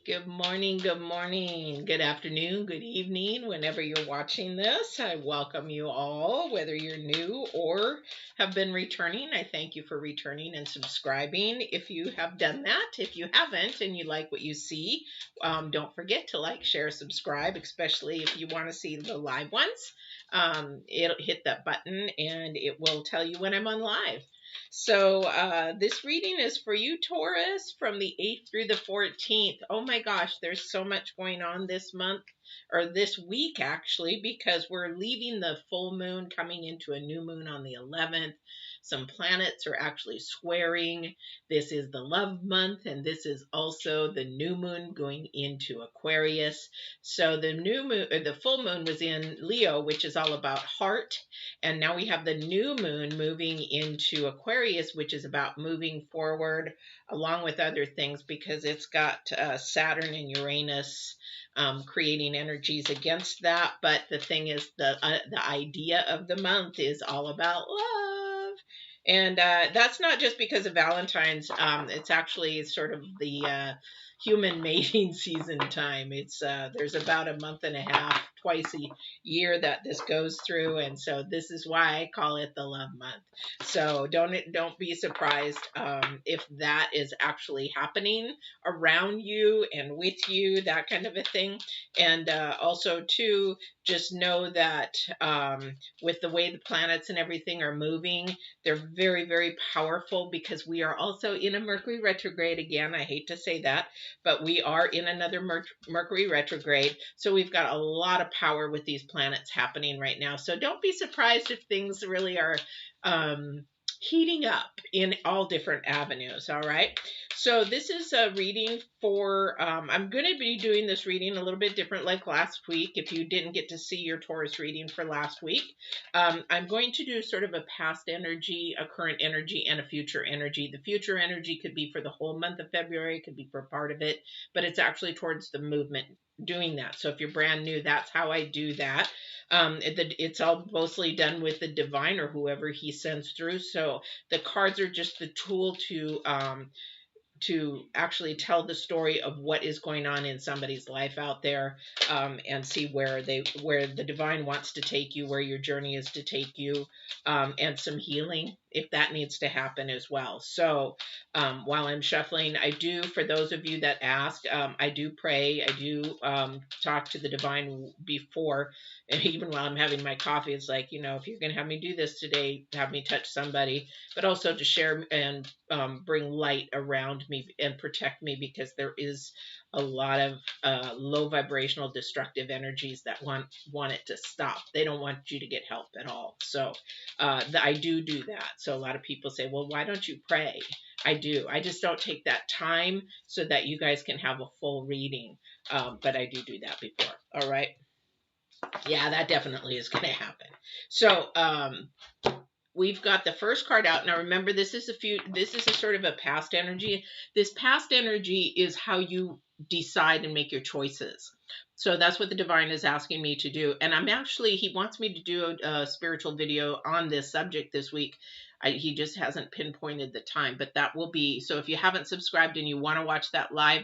Good morning, good afternoon, good evening, whenever you're watching this. I welcome you all, whether you're new or have been returning. I thank you for returning and subscribing if you have done that. If you haven't and you like what you see, don't forget to like, share, subscribe, especially if you want to see the live ones. It'll hit that button and it will tell you when I'm on live. So this reading is for you, Taurus, from the 8th through the 14th. Oh my gosh, there's so much going on this month, or this week actually, because we're leaving the full moon, coming into a new moon on the 11th. Some planets are actually squaring. This is the love month, and this is also the new moon going into Aquarius. So the new moon, or the full moon, was in Leo, which is all about heart. And now we have the new moon moving into Aquarius, which is about moving forward along with other things because it's got Saturn and Uranus creating energies against that. But the thing is, the idea of the month is all about love. And that's not just because of Valentine's. It's actually sort of the human mating season time. It's there's about a month and a half, twice a year that this goes through, and so this is why I call it the love month. So don't be surprised if that is actually happening around you and with you, that kind of a thing. And also too, just know that with the way the planets and everything are moving, they're very, very powerful because we are also in a Mercury retrograde again. I hate to say that, but we are in another Mercury retrograde. So we've got a lot of power with these planets happening right now. So don't be surprised if things really are heating up in all different avenues. All right. So this is a reading for, I'm going to be doing this reading a little bit different like last week. If you didn't get to see your Taurus reading for last week, I'm going to do sort of a past energy, a current energy, and a future energy. The future energy could be for the whole month of February, could be for part of it, but it's actually towards the movement doing that. So if you're brand new, that's how I do that. It's all mostly done with the divine or whoever he sends through. So the cards are just the tool to actually tell the story of what is going on in somebody's life out there, and see where the divine wants to take you, where your journey is to take you, and some healing if that needs to happen as well. So while I'm shuffling, I do, for those of you that asked, I do pray, I do talk to the divine before, and even while I'm having my coffee, it's like, if you're going to have me do this today, have me touch somebody, but also to share and bring light around me and protect me, because there is a lot of low vibrational destructive energies that want it to stop. They don't want you to get help at all. So I do that. So a lot of people say, well, why don't you pray? I do. I just don't take that time so that you guys can have a full reading. But I do that before. All right. Yeah, that definitely is going to happen. So we've got the first card out. Now remember, this is a sort of a past energy. This past energy is how you decide and make your choices. So that's what the divine is asking me to do. And he wants me to do a spiritual video on this subject this week. He just hasn't pinpointed the time, but that will be, so if you haven't subscribed and you want to watch that live,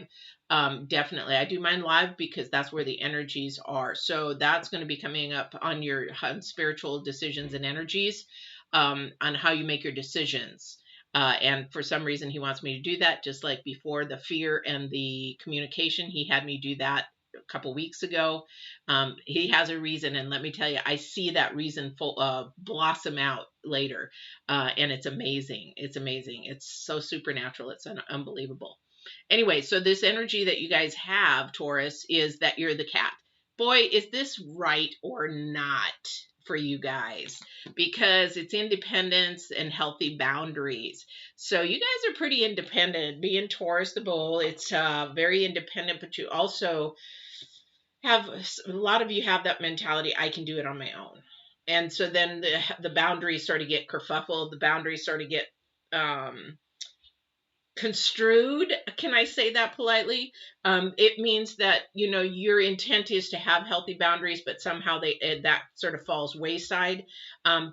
definitely. I do mine live because that's where the energies are. So that's going to be coming up on your spiritual decisions and energies, on how you make your decisions. And for some reason, he wants me to do that, just like before the fear and the communication. He had me do that a couple weeks ago. He has a reason, and let me tell you, I see that reason blossom out later, and it's amazing. It's amazing. It's so supernatural. It's unbelievable. Anyway, so this energy that you guys have, Taurus, is that you're the cat. Boy, is this right or not for you guys, because it's independence and healthy boundaries. So you guys are pretty independent. Being Taurus, the bull, it's very independent, but you also have, a lot of you have that mentality, I can do it on my own. And so then the boundaries sort of get kerfuffled. The boundaries sort of get construed, can I say that politely? It means that, you know, your intent is to have healthy boundaries, but somehow that sort of falls wayside,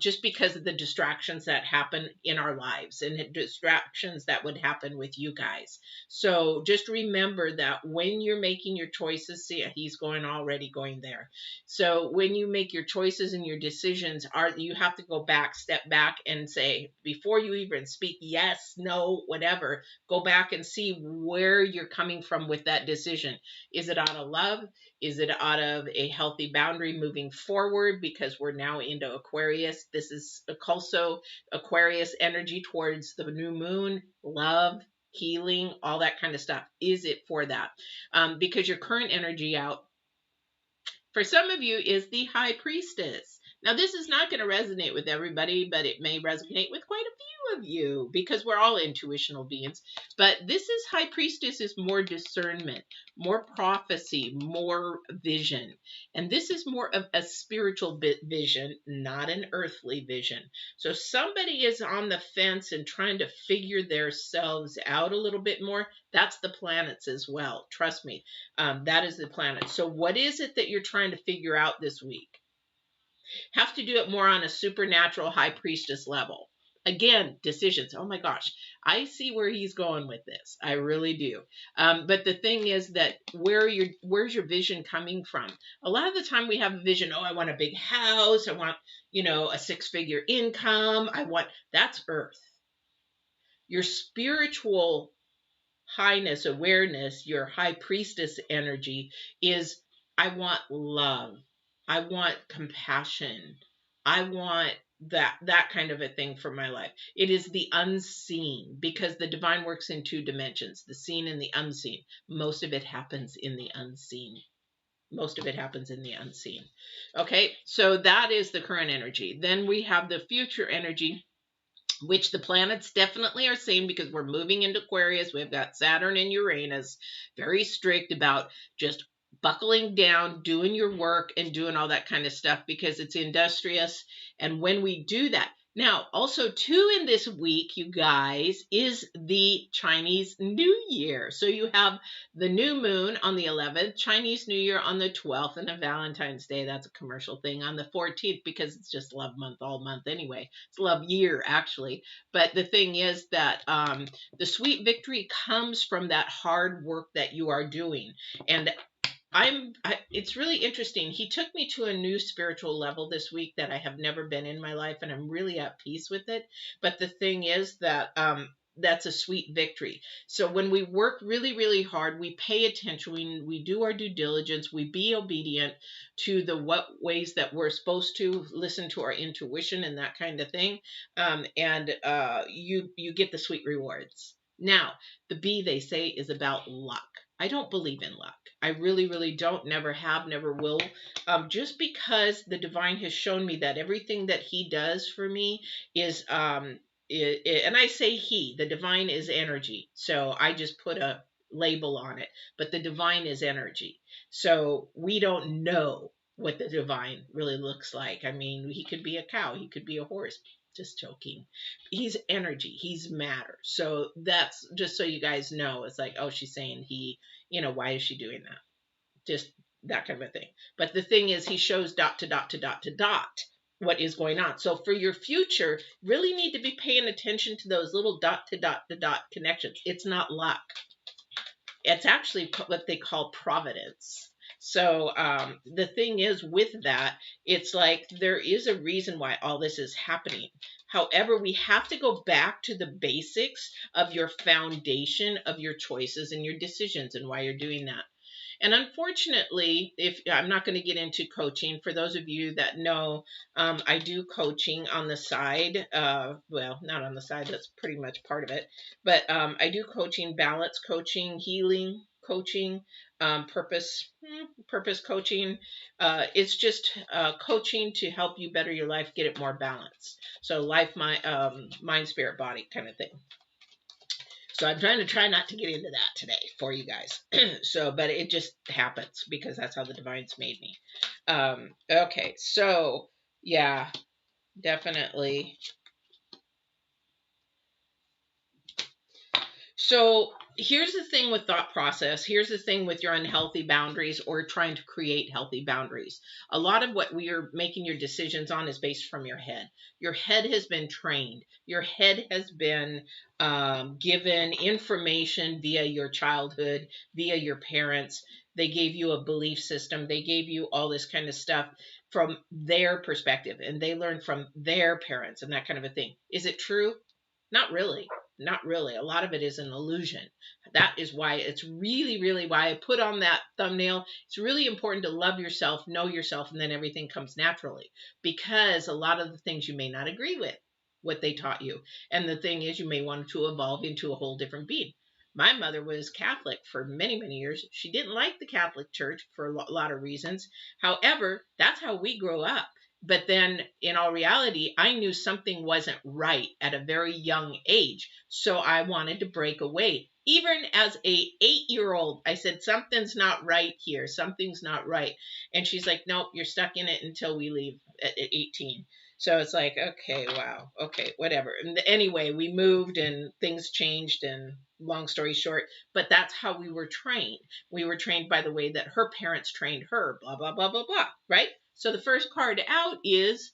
just because of the distractions that happen in our lives and the distractions that would happen with you guys. So just remember that when you're making your choices, see, he's already going there. So when you make your choices and your decisions, you have to go back, step back, and say, before you even speak yes, no, whatever, go back and see where you're coming from with that decision. Is it out of love? Is it out of a healthy boundary moving forward? Because we're now into Aquarius. This is also Aquarius energy towards the new moon, love, healing, all that kind of stuff. Is it for that? Because your current energy out for some of you is the High Priestess. Now, this is not going to resonate with everybody, but it may resonate with quite a few of you because we're all intuitional beings. But this is High Priestess is more discernment, more prophecy, more vision. And this is more of a spiritual vision, not an earthly vision. So somebody is on the fence and trying to figure themselves out a little bit more. That's the planets as well. Trust me. That is the planet. So what is it that you're trying to figure out this week? Have to do it more on a supernatural High Priestess level. Again, decisions. Oh my gosh, I see where he's going with this. I really do. But the thing is that where's your vision coming from? A lot of the time we have a vision. Oh, I want a big house. I want, you know, a 6-figure income. That's Earth. Your spiritual highness, awareness, your High Priestess energy is, I want love. I want compassion. I want that kind of a thing for my life. It is the unseen, because the divine works in 2 dimensions, the seen and the unseen. Most of it happens in the unseen. Most of it happens in the unseen. Okay, so that is the current energy. Then we have the future energy, which the planets definitely are saying, because we're moving into Aquarius. We've got Saturn and Uranus, very strict about just buckling down, doing your work and doing all that kind of stuff, because it's industrious. And when we do that, now also too in this week, you guys, is the Chinese New Year. So you have the new moon on the 11th, Chinese New Year on the 12th, and a Valentine's Day, that's a commercial thing, on the 14th, because it's just love month all month anyway. It's love year actually. But the thing is that the sweet victory comes from that hard work that you are doing. And it's really interesting. He took me to a new spiritual level this week that I have never been in my life, and I'm really at peace with it. But the thing is that that's a sweet victory. So when we work really, really hard, we pay attention, we do our due diligence, we be obedient to the ways that we're supposed to listen to our intuition and that kind of thing. And you get the sweet rewards. Now, the B, they say, is about luck. I don't believe in luck. I really, really don't. Never have, never will. Just because the divine has shown me that everything that he does for me is, and I say he, the divine is energy. So I just put a label on it, but the divine is energy. So we don't know what the divine really looks like. I mean, he could be a cow, he could be a horse. Just joking. He's energy. He's matter. So that's just so you guys know. It's like, oh, she's saying he, you know, why is she doing that? Just that kind of a thing. But the thing is, he shows dot to dot to dot to dot what is going on. So for your future, really need to be paying attention to those little dot to dot to dot connections. It's not luck. It's actually what they call providence. So the thing is with that, it's like there is a reason why all this is happening. However, we have to go back to the basics of your foundation of your choices and your decisions and why you're doing that. And unfortunately, if I'm not going to get into coaching, for those of you that know, I do coaching on the side. Well, not on the side, that's pretty much part of it. But I do coaching, balance coaching, healing coaching, purpose coaching. It's just coaching to help you better your life, get it more balanced. So life, mind, spirit, body kind of thing. So I'm try not to get into that today for you guys. So, but it just happens because that's how the divines made me. Okay, so yeah, definitely. So here's the thing with thought process. Here's the thing with your unhealthy boundaries or trying to create healthy boundaries. A lot of what we are making your decisions on is based from your head. Your head has been trained. Your head has been given information via your childhood, via your parents. They gave you a belief system. They gave you all this kind of stuff from their perspective, and they learned from their parents and that kind of a thing. Is it true? Not really. Not really. A lot of it is an illusion. That is why it's really, really why I put on that thumbnail. It's really important to love yourself, know yourself, and then everything comes naturally. Because a lot of the things you may not agree with, what they taught you. And the thing is, you may want to evolve into a whole different being. My mother was Catholic for many, many years. She didn't like the Catholic Church for a lot of reasons. However, that's how we grew up. But then in all reality, I knew something wasn't right at a very young age. So I wanted to break away. Even as a 8-year-old, I said, something's not right here. Something's not right. And she's like, nope, you're stuck in it until we leave at 18. So it's like, okay, wow. Okay, whatever. And anyway, we moved and things changed, and long story short, but that's how we were trained. We were trained by the way that her parents trained her, blah, blah, blah, blah, blah, right? So the first card out is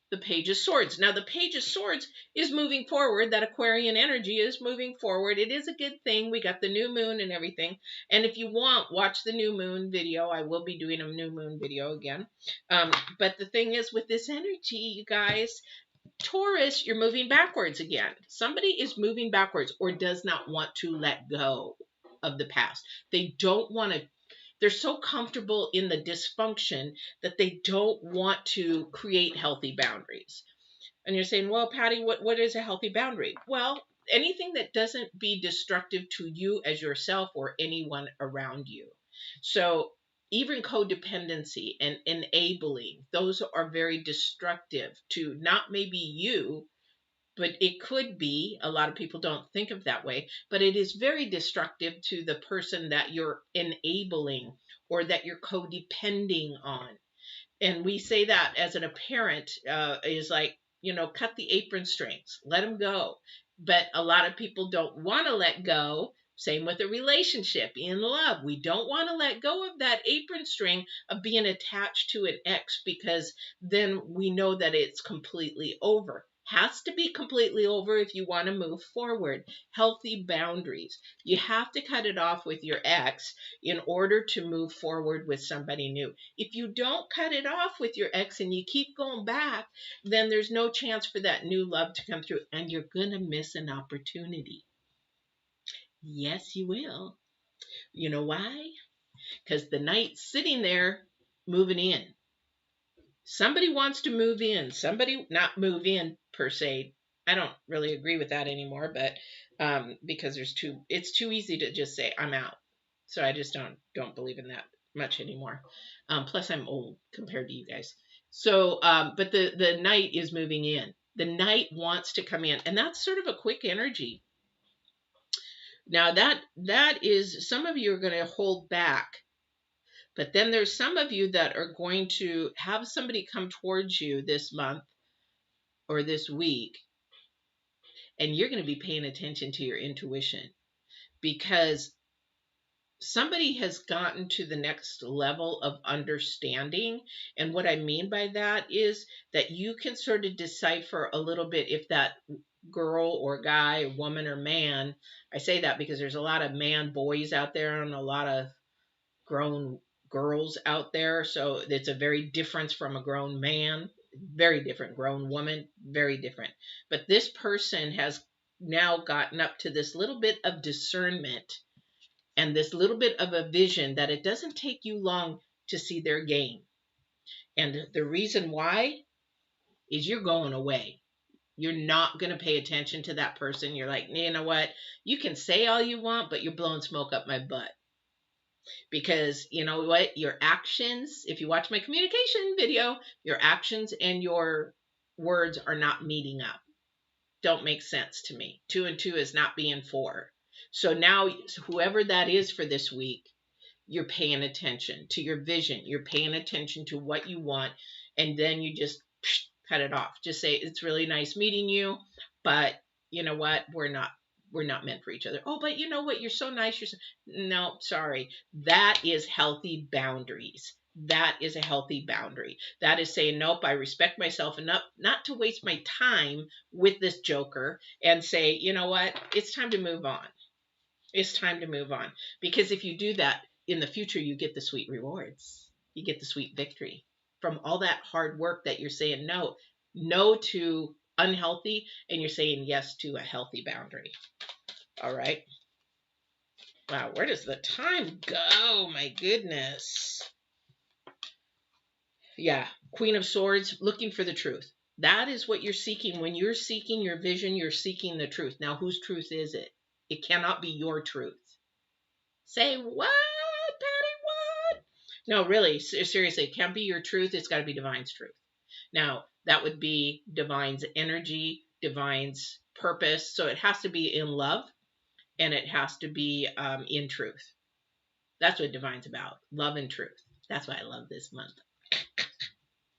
the Page of Swords. Now, the Page of Swords is moving forward. That Aquarian energy is moving forward. It is a good thing. We got the new moon and everything. And if you want, watch the new moon video. I will be doing a new moon video again. But the thing is, with this energy, you guys, Taurus, you're moving backwards again. Somebody is moving backwards or does not want to let go of the past. They don't want to. They're so comfortable in the dysfunction that they don't want to create healthy boundaries. And you're saying, well, Patty, what is a healthy boundary? Well, anything that doesn't be destructive to you as yourself or anyone around you. So even codependency and enabling, those are very destructive to not maybe you, but it could be. A lot of people don't think of that way, but it is very destructive to the person that you're enabling or that you're codepending on. And we say that as a parent is like, cut the apron strings, let them go. But a lot of people don't want to let go. Same with a relationship, in love. We don't want to let go of that apron string of being attached to an ex, because then we know that it's completely over. Has to be completely over if you want to move forward. Healthy boundaries. You have to cut it off with your ex in order to move forward with somebody new. If you don't cut it off with your ex and you keep going back, then there's no chance for that new love to come through, and you're going to miss an opportunity. Yes, you will. You know why? Because the knight's sitting there moving in. Somebody wants to move in. Somebody, not move in per se. I don't really agree with that anymore, but because it's too easy to just say I'm out. So I just don't believe in that much anymore. Plus I'm old compared to you guys. So, but the knight is moving in. The knight wants to come in, and that's sort of a quick energy. Now that is, some of you are going to hold back. But then there's some of you that are going to have somebody come towards you this month or this week, and you're going to be paying attention to your intuition, because somebody has gotten to the next level of understanding. And what I mean by that is that you can sort of decipher a little bit if that girl or guy, woman or man, I say that because there's a lot of man boys out there and a lot of grown girls out there. So it's a very difference from a grown man, very different. Grown woman, very different. But this person has now gotten up to this little bit of discernment and this little bit of a vision that it doesn't take you long to see their game. And the reason why is you're going away. You're not going to pay attention to that person. You're like, you know what? You can say all you want, but you're blowing smoke up my butt. Because you know what? Your actions, if you watch my communication video, your actions and your words are not meeting up. Don't make sense to me. 2 and 2 is not being 4. So now, whoever that is for this week, you're paying attention to your vision. You're paying attention to what you want. And then you just cut it off. Just say, it's really nice meeting you, but you know what? We're we're not meant for each other. Oh, but you know what? You're so nice. No, sorry. That is healthy boundaries. That is a healthy boundary. That is saying, nope, I respect myself enough not to waste my time with this joker, and say, you know what? It's time to move on. It's time to move on. Because if you do that in the future, you get the sweet rewards. You get the sweet victory from all that hard work that you're saying no to unhealthy, and you're saying yes to a healthy boundary. All right. Wow, where does the time go? My goodness. Yeah, Queen of Swords, looking for the truth. That is what you're seeking. When you're seeking your vision, you're seeking the truth. Now, whose truth is it? It cannot be your truth. Say what, Patty? What? No, really, seriously, it can't be your truth. It's got to be Divine's truth. Now, that would be Divine's energy, Divine's purpose. So it has to be in love, and it has to be in truth. That's what Divine's about, love and truth. That's why I love this month.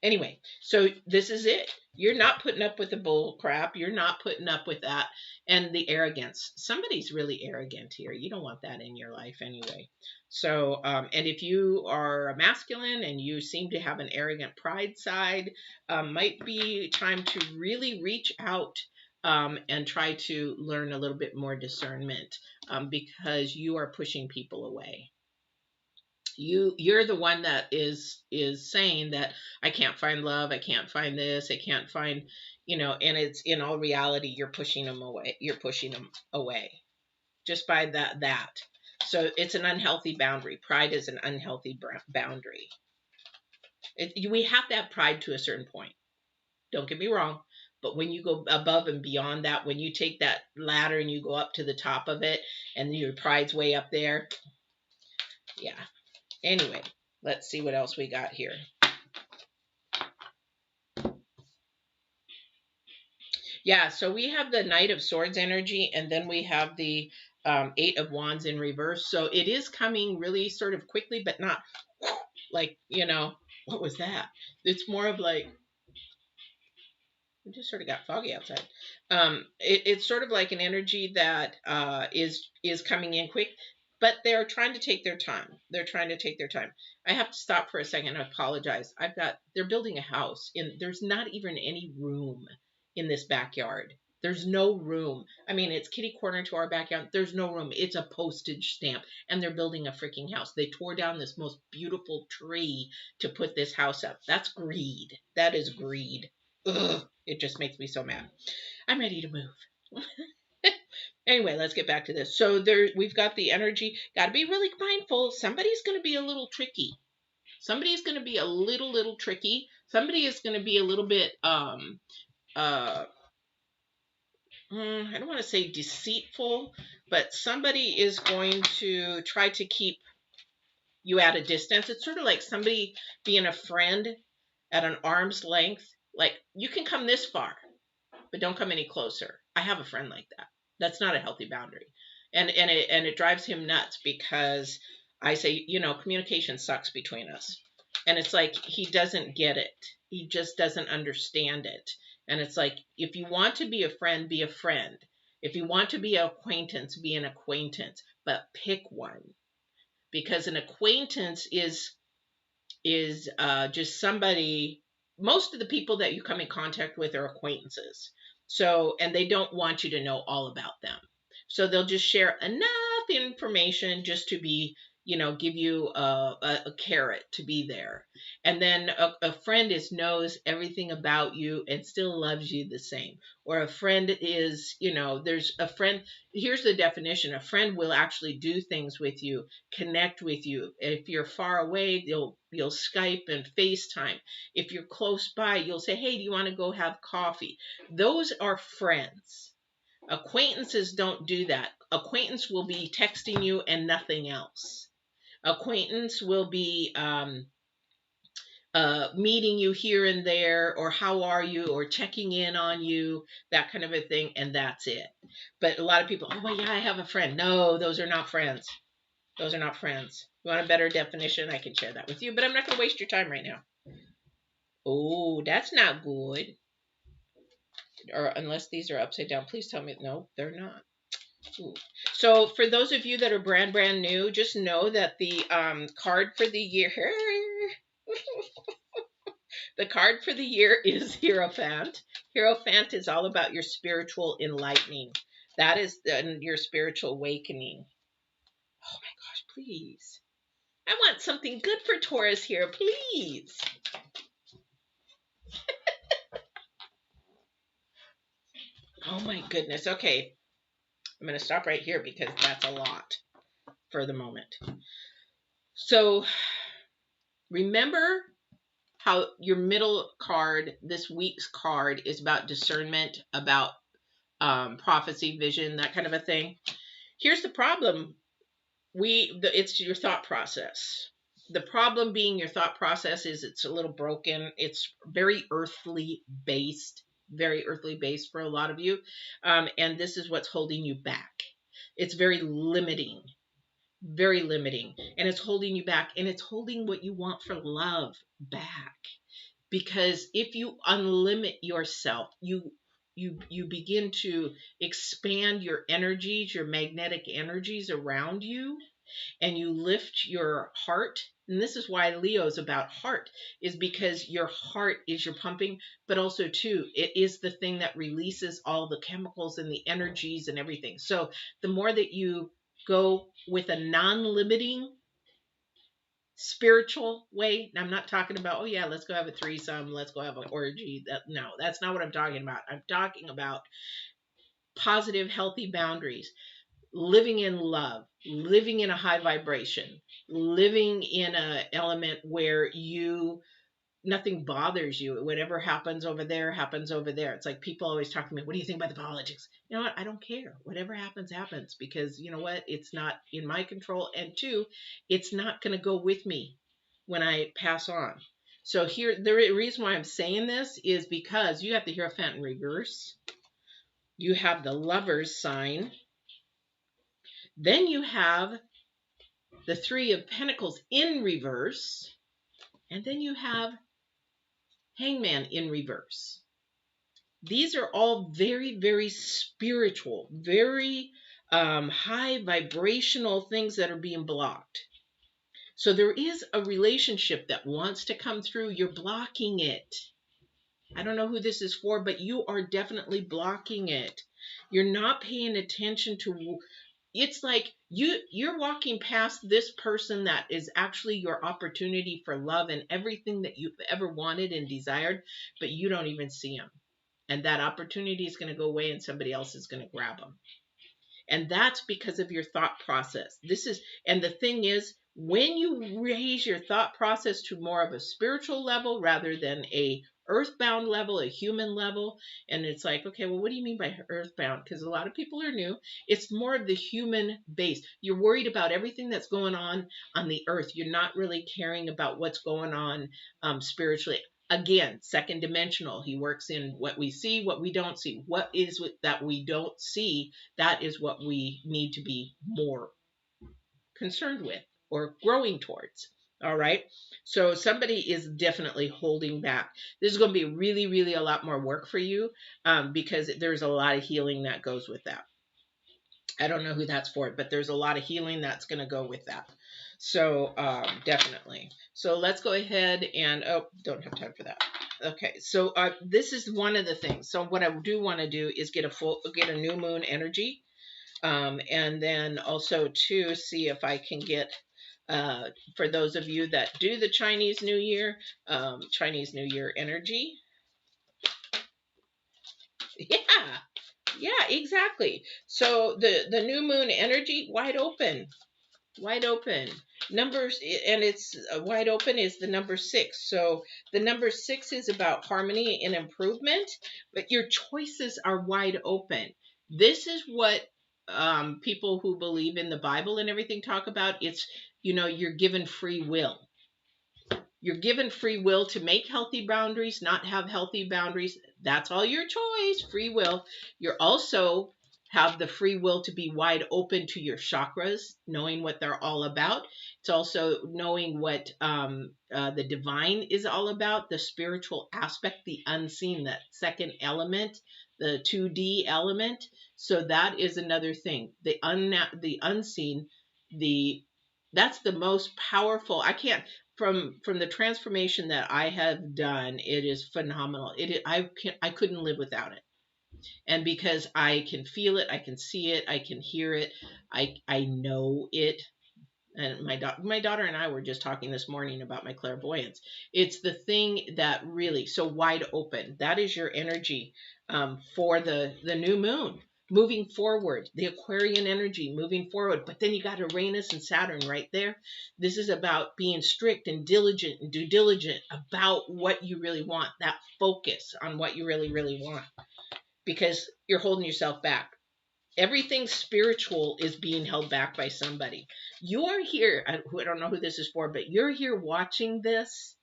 Anyway, so this is it. You're not putting up with the bull crap. You're not putting up with that and the arrogance. Somebody's really arrogant here. You don't want that in your life anyway. So, and if you are a masculine and you seem to have an arrogant pride side, might be time to really reach out and try to learn a little bit more discernment, because you are pushing people away. You're the one that is saying that I can't find love, I can't find this, I can't find, and it's in all reality you're pushing them away. You're pushing them away just by that. So it's an unhealthy boundary. Pride is an unhealthy boundary. We have to have pride to a certain point. Don't get me wrong, but when you go above and beyond that, when you take that ladder and you go up to the top of it and your pride's way up there, yeah. Anyway, let's see what else we got here. Yeah, so we have the Knight of Swords energy, and then we have the Eight of Wands in reverse. So it is coming really sort of quickly, but not like, what was that? It's more of like, it just sort of got foggy outside. It's sort of like an energy that is coming in quick, but they're trying to take their time. They're trying to take their time. I have to stop for a second and apologize. They're building a house, and there's not even any room in this backyard. There's no room. I mean, it's kitty corner to our backyard. There's no room. It's a postage stamp, and they're building a freaking house. They tore down this most beautiful tree to put this house up. That's greed. That is greed. Ugh, it just makes me so mad. I'm ready to move. Anyway, let's get back to this. So we've got the energy. Got to be really mindful. Somebody's going to be a little tricky. Somebody's going to be a little tricky. Somebody is going to be a little bit I don't want to say deceitful, but somebody is going to try to keep you at a distance. It's sort of like somebody being a friend at an arm's length. Like, you can come this far, but don't come any closer. I have a friend like that. That's not a healthy boundary. And it drives him nuts, because I say, communication sucks between us. And it's like, he doesn't get it. He just doesn't understand it. And it's like, if you want to be a friend, be a friend. If you want to be an acquaintance, be an acquaintance. But pick one. Because an acquaintance is just somebody. Most of the people that you come in contact with are acquaintances. So, and they don't want you to know all about them. So they'll just share enough information just to be, give you a carrot to be there. And then a friend knows everything about you and still loves you the same. Or a friend is, there's a friend. Here's the definition. A friend will actually do things with you, connect with you. If you're far away, you'll Skype and FaceTime. If you're close by, you'll say, hey, do you want to go have coffee? Those are friends. Acquaintances don't do that. Acquaintance will be texting you and nothing else. Acquaintance will be meeting you here and there, or how are you, or checking in on you, that kind of a thing, and that's it. But a lot of people, oh, well, yeah, I have a friend. No, those are not friends. Those are not friends. You want a better definition? I can share that with you, but I'm not going to waste your time right now. Oh, that's not good. Or unless these are upside down, please tell me. No, they're not. Ooh. So for those of you that are brand new, just know that the card for the year, the card for the year is Hierophant. Hierophant is all about your spiritual enlightening. That is your spiritual awakening. Oh my gosh, please. I want something good for Taurus here, please. Oh my goodness. Okay. I'm going to stop right here because that's a lot for the moment. So remember how your middle card, this week's card, is about discernment, about prophecy, vision, that kind of a thing. Here's the problem. It's your thought process. The problem being your thought process is it's a little broken. It's very earthly based for a lot of you. And this is what's holding you back. It's very limiting, and it's holding you back, and it's holding what you want for love back. Because if you unlimit yourself, you begin to expand your energies, your magnetic energies around you, and you lift your heart. And this is why Leo's about heart, is because your heart is your pumping, but also too, it is the thing that releases all the chemicals and the energies and everything. So the more that you go with a non-limiting spiritual way, and I'm not talking about, oh yeah, let's go have a threesome, let's go have an orgy. No, that's not what I'm talking about. I'm talking about positive, healthy boundaries, living in love, living in a high vibration, living in an element where nothing bothers you. Whatever happens over there happens over there. It's like people always talk to me, what do you think about the politics? You know what? I don't care. Whatever happens, happens, because you know what? It's not in my control. And two, it's not going to go with me when I pass on. So here, the reason why I'm saying this is because you have the Hierophant in reverse. You have the Lover's sign. Then you have the Three of Pentacles in reverse. And then you have Hangman in reverse. These are all very, very spiritual, very high vibrational things that are being blocked. So there is a relationship that wants to come through. You're blocking it. I don't know who this is for, but you are definitely blocking it. You're not paying attention to. It's like you're walking past this person that is actually your opportunity for love and everything that you've ever wanted and desired, but you don't even see them. And that opportunity is going to go away and somebody else is going to grab them. And that's because of your thought process. And the thing is, when you raise your thought process to more of a spiritual level rather than a earthbound level, a human level, and it's like, okay, well, what do you mean by earthbound? Because a lot of people are new. It's more of the human base. You're worried about everything that's going on the earth. You're not really caring about what's going on spiritually. Again, second dimensional. He works in what we see, what we don't see. What is it that we don't see? That is what we need to be more concerned with or growing towards. All right. So somebody is definitely holding back. This is going to be really, really a lot more work for you because there's a lot of healing that goes with that. I don't know who that's for, but there's a lot of healing that's going to go with that. So definitely. So let's go ahead and, don't have time for that. Okay, so this is one of the things. So what I do want to do is get a new moon energy, and then also to see if I can get, for those of you that do the Chinese New Year energy. Yeah, exactly. So the new moon energy, wide open. Numbers, and it's wide open is the number 6. So the number 6 is about harmony and improvement, but your choices are wide open. This is what people who believe in the Bible and everything talk about. It's, you're given free will. You're given free will to make healthy boundaries, not have healthy boundaries. That's all your choice, free will. You're also have the free will to be wide open to your chakras, knowing what they're all about. It's also knowing what the divine is all about, the spiritual aspect, the unseen, that second element the 2D element. So that is another thing. The unseen, the that's the most powerful. I can't from the transformation that I have done, it is phenomenal. I couldn't live without it. And because I can feel it, I can see it, I can hear it, I know it. And my daughter and I were just talking this morning about my clairvoyance. It's the thing that really so wide open. That is your energy for the new moon moving forward, the Aquarian energy moving forward. But then you got Uranus and Saturn right there. This is about being strict and diligent and due diligent about what you really want. That focus on what you really, really want, because you're holding yourself back. Everything spiritual is being held back by somebody. You're here. I don't know who this is for, but you're here watching this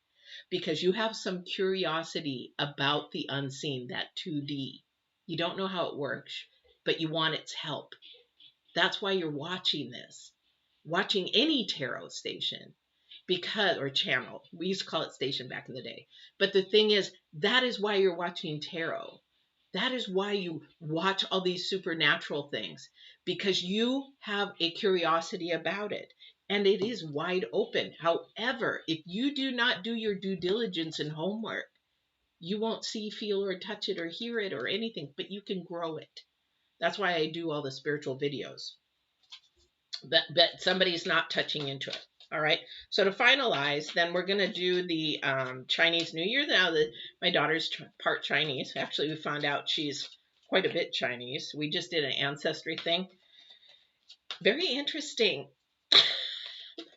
because you have some curiosity about the unseen, that 2D. You don't know how it works, but you want its help. That's why you're watching this, watching any tarot station, because, or channel. We used to call it station back in the day. But the thing is, that is why you're watching tarot. That is why you watch all these supernatural things, because you have a curiosity about it, and it is wide open. However, if you do not do your due diligence and homework, you won't see, feel, or touch it or hear it or anything, but you can grow it. That's why I do all the spiritual videos. But somebody's not touching into it. All right. So to finalize, then we're going to do the Chinese New Year. Now that my daughter's part Chinese, actually we found out she's quite a bit Chinese. We just did an ancestry thing. Very interesting.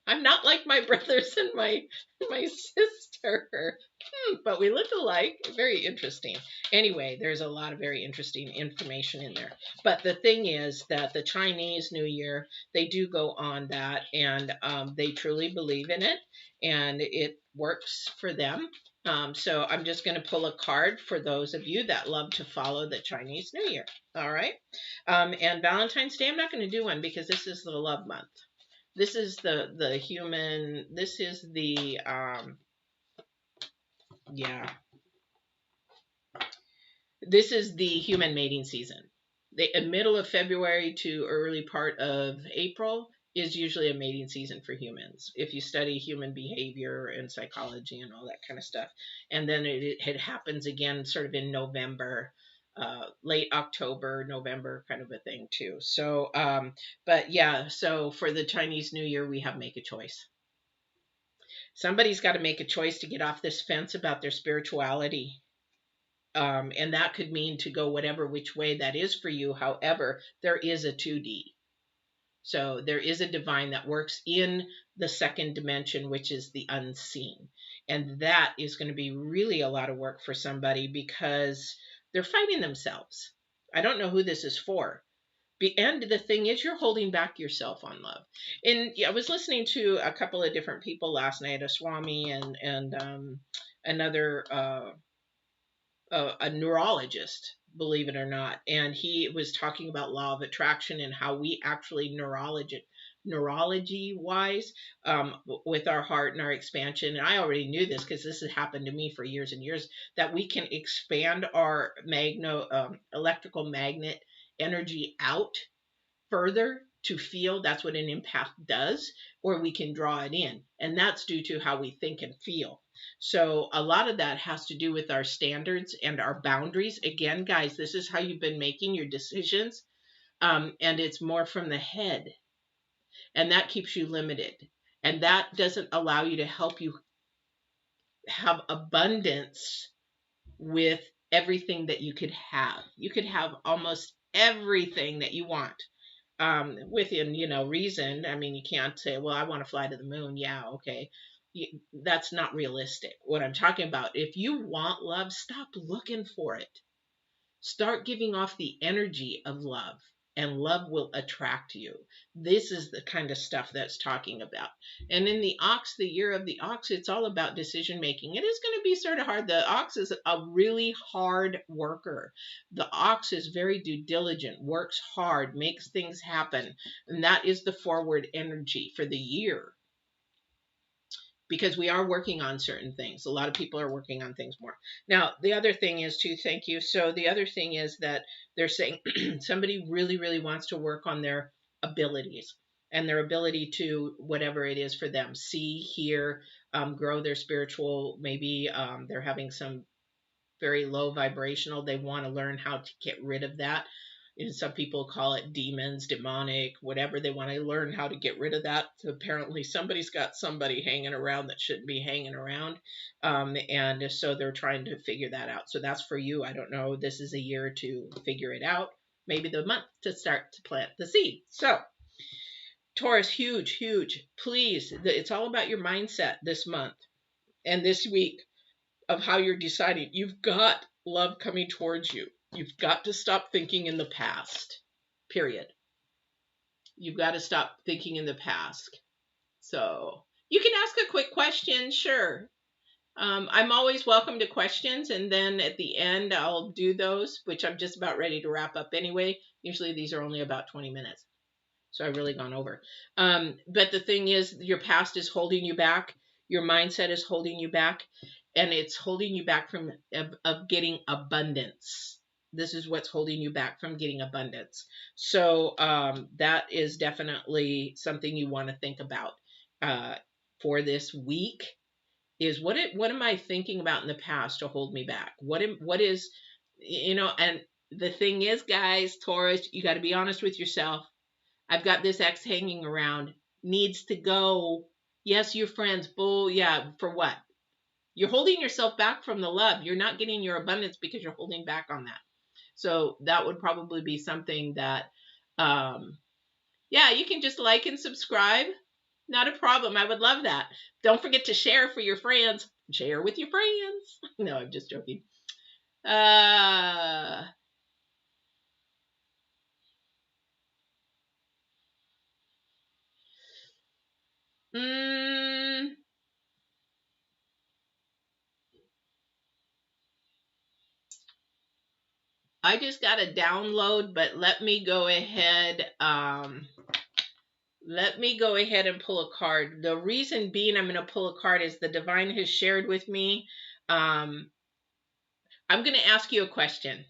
I'm not like my brothers and my sister, but we look alike. Very interesting. Anyway, there's a lot of very interesting information in there. But the thing is that the Chinese New Year, they do go on that, and they truly believe in it, and it works for them. So I'm just going to pull a card for those of you that love to follow the Chinese New Year. All right. And Valentine's Day, I'm not going to do one because this is the love month. This is the human, this is the, this is the human mating season. The middle of February to early part of April is usually a mating season for humans, if you study human behavior and psychology and all that kind of stuff. And then it happens again sort of in November, late October, November kind of a thing too. So, but yeah, so for the Chinese New Year, we have make a choice. Somebody's got to make a choice to get off this fence about their spirituality. And that could mean to go whatever which way that is for you. However, there is a 2D. So there is a divine that works in the second dimension, which is the unseen. And that is going to be really a lot of work for somebody because they're fighting themselves. I don't know who this is for. And the thing is, you're holding back yourself on love. And I was listening to a couple of different people last night, a Swami and another, a neurologist, believe it or not. And he was talking about law of attraction and how we actually neurology wise, with our heart and our expansion. And I already knew this because this has happened to me for years and years, that we can expand our electrical magnet energy out further to feel. That's what an empath does, or we can draw it in, and that's due to how we think and feel. So a lot of that has to do with our standards and our boundaries. Again, guys, this is how you've been making your decisions, and it's more from the head, and that keeps you limited, and that doesn't allow you to help you have abundance with everything that you could have. You could have almost everything that you want, within, reason. I mean, you can't say, well, I want to fly to the moon. Yeah, okay. That's not realistic. What I'm talking about, if you want love, stop looking for it. Start giving off the energy of love, and love will attract you. This is the kind of stuff that's talking about. And in the ox, the year of the ox, it's all about decision making. It is going to be sort of hard. The ox is a really hard worker. The ox is very due diligent, works hard, makes things happen. And that is the forward energy for the year. because we are working on certain things. A lot of people are working on things more. Now, the other thing is too, thank you. So the other thing is that they're saying somebody really, really wants to work on their abilities and their ability to whatever it is for them, see, hear, grow their spiritual, maybe they're having some very low vibrational. They want to learn how to get rid of that. And some people call it demons, demonic, whatever. They want to learn how to get rid of that. So apparently somebody's got somebody hanging around that shouldn't be hanging around. And so they're trying to figure that out. So that's for you. I don't know. This is a year to figure it out. Maybe the month to start to plant the seed. So Taurus, huge, huge. Please, it's all about your mindset this month and this week of how you're deciding. You've got love coming towards you. You've got to stop thinking in the past, period. You've got to stop thinking in the past. So you can ask a quick question, sure. I'm always welcome to questions, and then at the end I'll do those, which I'm just about ready to wrap up anyway. Usually these are only about 20 minutes. So I've really gone over. But the thing is, your past is holding you back. Your mindset is holding you back. And it's holding you back from of getting abundance. This is what's holding you back from getting abundance. So that is definitely something you want to think about for this week. Is what am I thinking about in the past to hold me back? What is, you know? And the thing is, guys, Taurus, you got to be honest with yourself. I've got this ex hanging around. Needs to go. Yes, you're friends. Bull. Yeah. For what? You're holding yourself back from the love. You're not getting your abundance because you're holding back on that. So that would probably be something that, yeah, you can just like and subscribe. Not a problem. I would love that. Don't forget to share for your friends. Share with your friends. No, I'm just joking. I just got a download, but let me go ahead. Let me go ahead and pull a card. The reason being I'm going to pull a card is the divine has shared with me. I'm going to ask you a question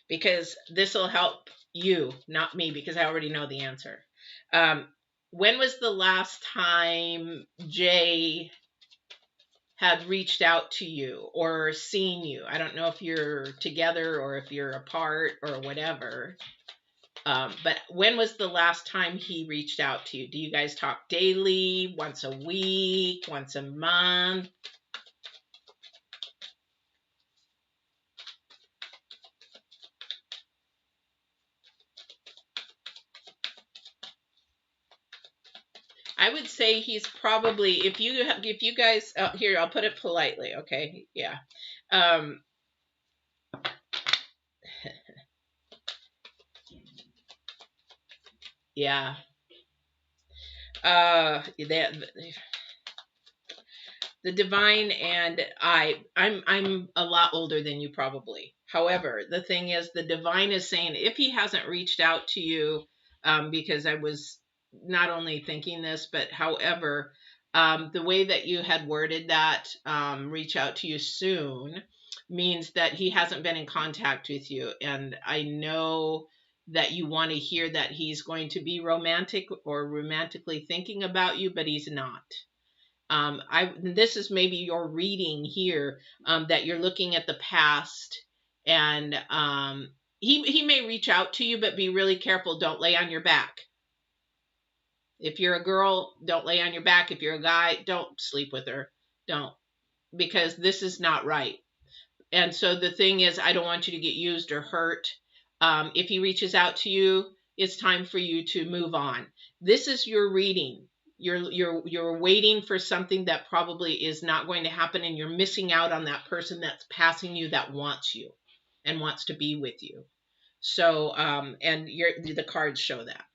because this will help you, not me, because I already know the answer. When was the last time Jay had reached out to you or seen you? I don't know if you're together or if you're apart or whatever. But when was the last time he reached out to you? Do you guys talk daily, once a week, once a month? I would say he's probably, if you guys, here, I'll put it politely, okay? Yeah. Yeah. The divine and I'm a lot older than you probably. However, the thing is, the divine is saying if he hasn't reached out to you, because I was not only thinking this, but however, the way that you had worded that, reach out to you soon, means that he hasn't been in contact with you. And I know that you want to hear that he's going to be romantic or romantically thinking about you, but he's not. This is maybe your reading here, that you're looking at the past, and he may reach out to you, but be really careful. Don't lay on your back. If you're a girl, don't lay on your back. If you're a guy, don't sleep with her. Don't, because this is not right. And so the thing is, I don't want you to get used or hurt. If he reaches out to you, it's time for you to move on. This is your reading. You're waiting for something that probably is not going to happen, and you're missing out on that person that's passing you that wants you and wants to be with you. So, and the cards show that.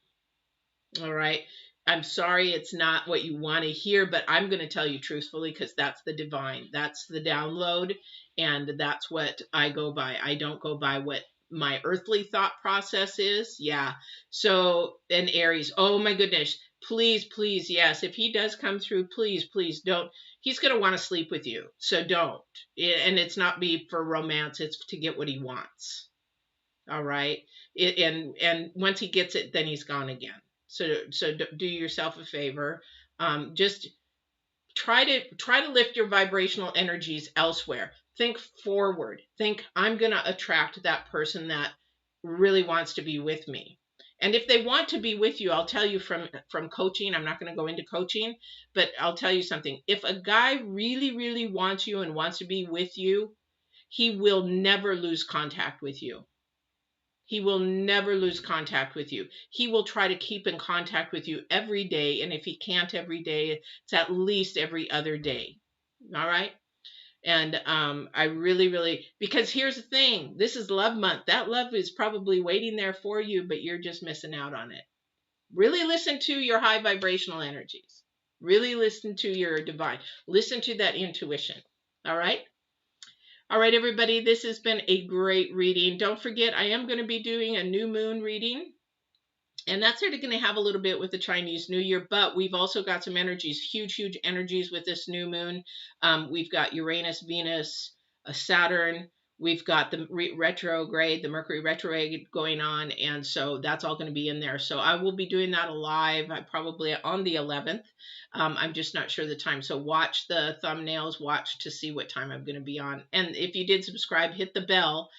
All right. I'm sorry it's not what you want to hear, but I'm going to tell you truthfully because that's the divine. That's the download, and that's what I go by. I don't go by what my earthly thought process is. Yeah. So, and Aries, oh my goodness. Please, please, yes. If he does come through, please, please don't. He's going to want to sleep with you. So don't. And it's not be for romance. It's to get what he wants. All right. And once he gets it, then he's gone again. So do yourself a favor. Just try to lift your vibrational energies elsewhere. Think forward. Think, I'm going to attract that person that really wants to be with me. And if they want to be with you, I'll tell you from coaching, I'm not going to go into coaching, but I'll tell you something. If a guy really, really wants you and wants to be with you, he will never lose contact with you. He will never lose contact with you. He will try to keep in contact with you every day. And if he can't every day, it's at least every other day. All right. And I really, really, because here's the thing. This is love month. That love is probably waiting there for you, but you're just missing out on it. Really listen to your high vibrational energies. Really listen to your divine. Listen to that intuition. All right. All right, everybody, this has been a great reading. Don't forget, I am going to be doing a new moon reading, and that's sort of going to have a little bit with the Chinese New Year, but we've also got some energies, huge, huge energies with this new moon. We've got Uranus, Venus, Saturn. We've got the retrograde, the Mercury retrograde going on, and so that's all going to be in there. So I will be doing that live, probably on the 11th. I'm just not sure the time. So watch the thumbnails, watch to see what time I'm going to be on. And if you did subscribe, hit the bell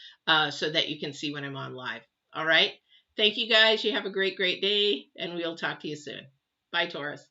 so that you can see when I'm on live. All right. Thank you guys. You have a great, great day, and we'll talk to you soon. Bye, Taurus.